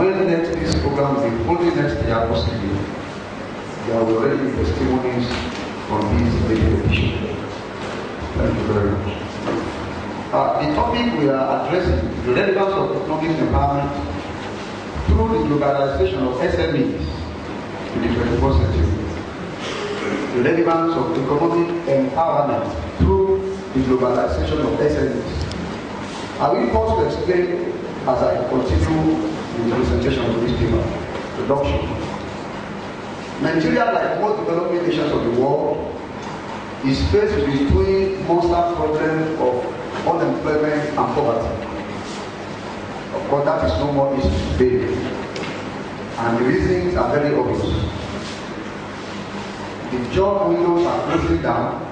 when next this program will be only next year possibly, there will already be testimonies on this video issue. Thank you very much. The topic we are addressing, the relevance of economic empowerment through the globalization of SMEs in the 21st century. The relevance of economic empowerment through the globalization of SMEs. I will pause to explain as I continue the presentation of this paper. Production. Nigeria, like most developing nations of the world, is faced with the twin monster problem of unemployment and poverty. Of course, that is no more issue today, and the reasons are very obvious. The job windows are closing down,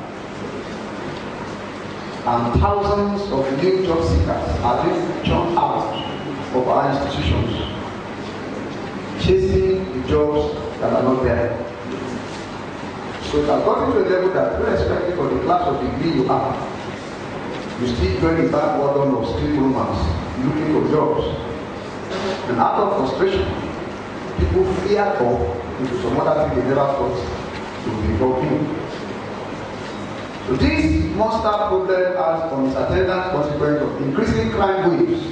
and thousands of new job seekers are being jumped out of our institutions, chasing the jobs that are not there. So it has gotten to a level that, irrespective of the class of degree you have, you still going the backward of street romance, looking for jobs. And out of frustration, people fear off into some other thing they never thought to be involved in. So this monster problem has on its attendant consequence of increasing crime waves,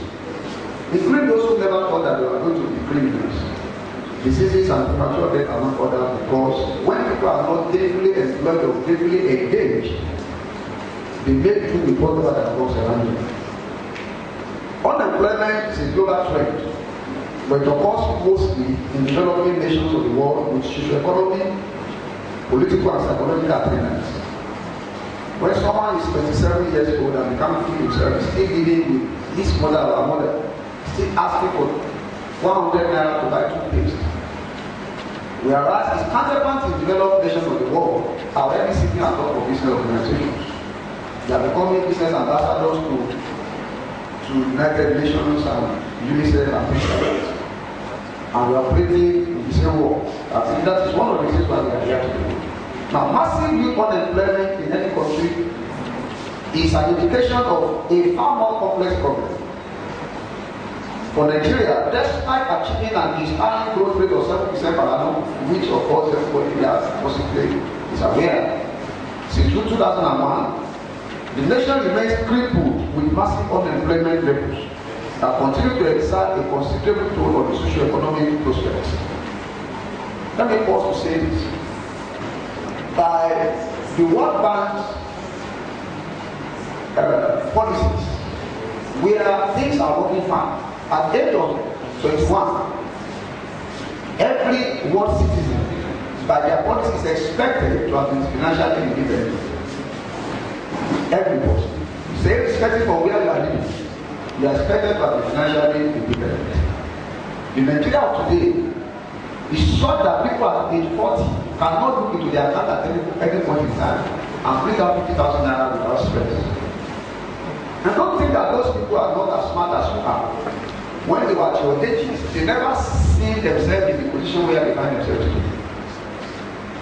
including those who never thought that they were going to be criminals. Diseases and premature death are not ordered because when people are not gainfully employed or gainfully engaged, they make people report over their works around them. Unemployment is a global trend, but it occurs mostly in developing nations of the world with socio-economic, political and psychological attendants. When someone is 27 years old and becomes free himself, still living with his mother or mother, still asking for 100 naira to buy toothpaste. Whereas his counterparts in developed nations of the world are already sitting at top of business organizations. They are becoming business ambassadors to United Nations and UNICEF and things like that. And we are operating in the same world. I think that is one of the reasons why we are here today. Now, massive youth unemployment in any country is an indication of a far more complex problem. For Nigeria, despite achieving an inspiring growth rate of 7% per annum, which of course everybody has possibly is aware, since 2001, the nation remains crippled with massive unemployment levels that continue to exert a considerable toll on the socio-economic prospects. Let me pause to say this. By the World Bank's policies, where things are working fine, at the age of 21, every world citizen, by their policies, is expected to have been financially independent. Everybody. So irrespective of where you are living, you are expected to have been financially independent. The Nigeria of today is such that people at age 40 cannot look into their account at any point in time and bring out 50,000 naira without stress. And don't think that those people are not as smart as you are. When they were at your ages, they never see themselves in the position where they find themselves today.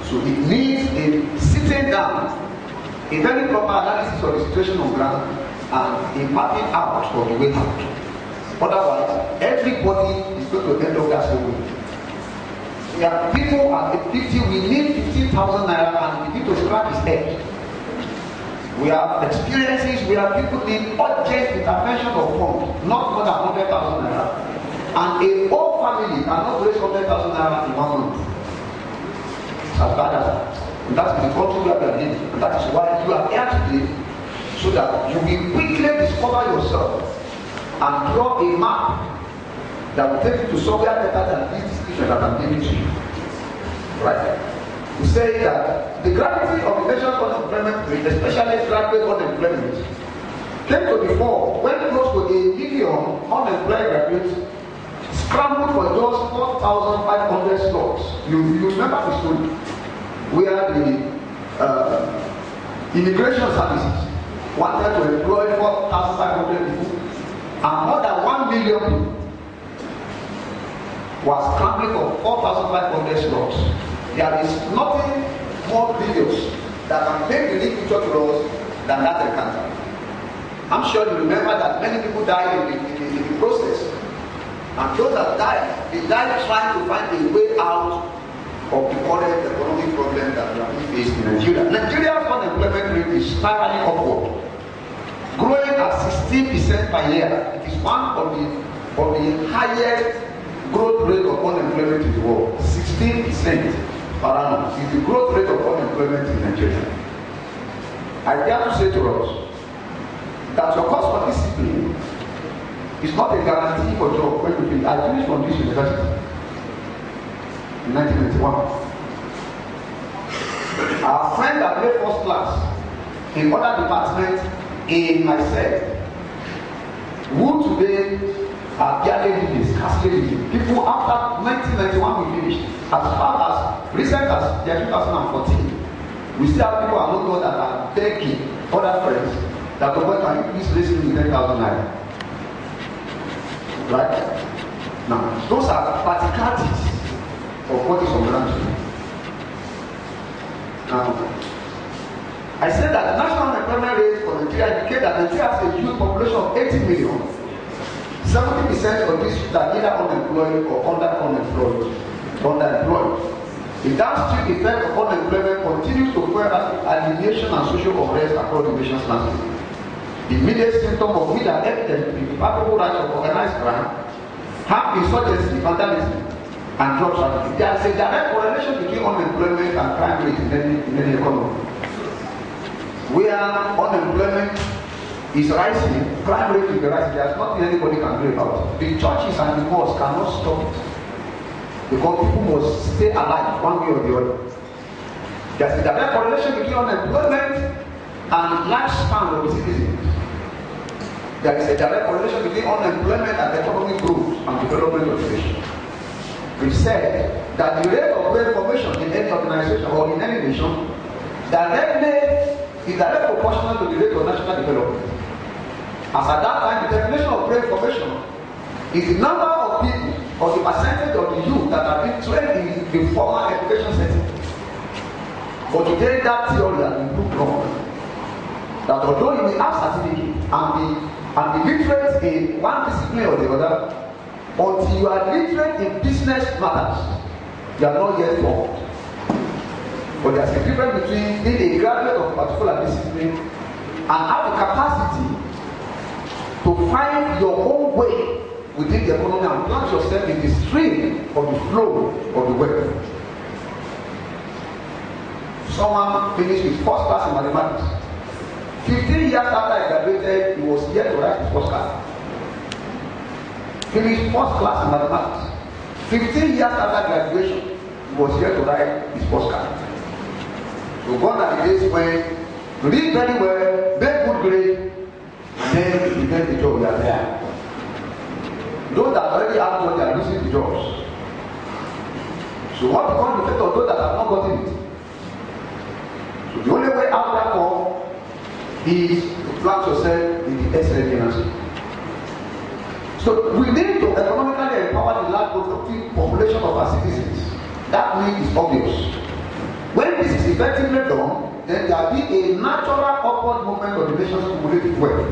So it needs a sitting down, a very proper analysis of the situation on ground, and a mapping out of the way out. Otherwise, everybody is going to end up that same way. We have people at 50, we need 15,000 naira and we need to scratch his head. We have experiences where people need urgent intervention of funds, not more than 100,000 naira. And a whole family cannot raise 100,000 naira in 1 month. As bad as that. And that is the country where we are living. And that is why you are here today, so that you will quickly discover yourself and draw a map that will take you to somewhere better than this description that I'm giving to you. Right? We say that the gravity of the nation's unemployment rate, especially graduate unemployment, came to the fore when close to 1 million unemployed graduates scrambled for just 4,500 slots. You remember the story where the immigration services wanted to employ 4,500 people and more than 1 million people were scrambling for 4,500 slots. There is nothing more grievous that can make the link picture to us than that encounter. I'm sure you remember that many people died in the process. And those that died, they die trying to find a way out of the current economic problem that we are facing in Nigeria. Nigeria's unemployment rate is spiraling upward, growing at 16% per year. It is one of the highest growth rate of unemployment in the world. 16% per annum is the growth rate of unemployment in Nigeria. I dare to say to us that your course for discipline is not a guarantee for job when you finish. I finished from this university in 1991. Our friend that made first class in other departments in my set, who today are barely living, scarcely living. People after 1991 we finished. As far as recent as the year 2014, we still have people I don't know that are begging other friends that the boy can you please raise me 10,000 naira. Right? Now, those are practicalities of what is on ground today. Now, I said that the national unemployment rate for Nigeria indicates that Nigeria has a youth population of 80 million. 70% of these youth are either unemployed or underemployed. The downstream effect of unemployment continues to fuel alienation and social unrest across the nation's landscape. The immediate symptom of which are evident in the palpable rise of organized crime, harm insurgency, vandalism, and drug trafficking. There is a direct correlation between unemployment and crime rate in any economy. Where unemployment is rising, crime rate is rising. There is nothing anybody can do about it. The churches and the mosques cannot stop it, because people must stay alive one way or the other. There is a direct correlation between unemployment and lifespan of the citizens. There is a direct correlation between unemployment and economic growth and development of the nation. We said that the rate of brain formation in any organization or in any nation is directly proportional to the rate of national development. As at that time, the definition of brain formation is the number of people or the percentage of the youth that have been trained in the formal education setting. But today, that theory has been proved wrong. That although you may have certificate and be literate in one discipline or the other, until you are literate in business matters, you are not yet formed. But there is a difference between being a graduate of a particular discipline and have the capacity to find your own way within the economy and plant yourself in the stream of the flow of the wealth. Someone finished his first class in mathematics. 15 years after he graduated, he was yet to write his first class. Finished first class in mathematics. 15 years after graduation, he was yet to write his first class. So gone are the days when you read very well, make good grade, and then you get the job you are there. Those that already have money are losing the jobs. So what becomes the effect of those that have not gotten it? So the only way out therefore is to plant yourself in the excellent energy. So we need to economically empower the large productive population of our citizens. That need is obvious. When this is effectively done, then there will be a natural upward movement of the nation's cumulative wealth.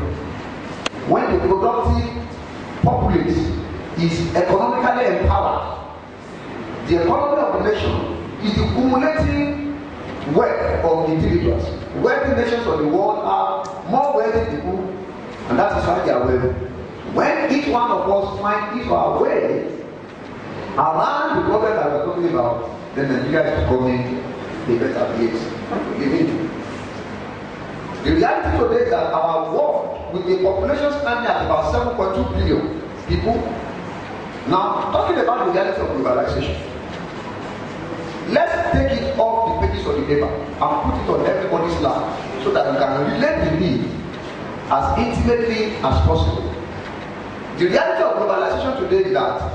When the productive populace is economically empowered, the economy of the nation is the cumulative wealth of individuals. Wealthy nations of the world have more wealthy people, and that is why they are wealthy. When each one of us finds his or her way around the problem that we are talking about, then Nigeria is becoming a better place to live in. The reality today is that our world, with a population standing at about 7.2 billion people, now talking about the reality of globalization, let's take it off the pages of the paper and put it on everybody's lap so that we can relate with it as intimately as possible. The reality of globalization today is that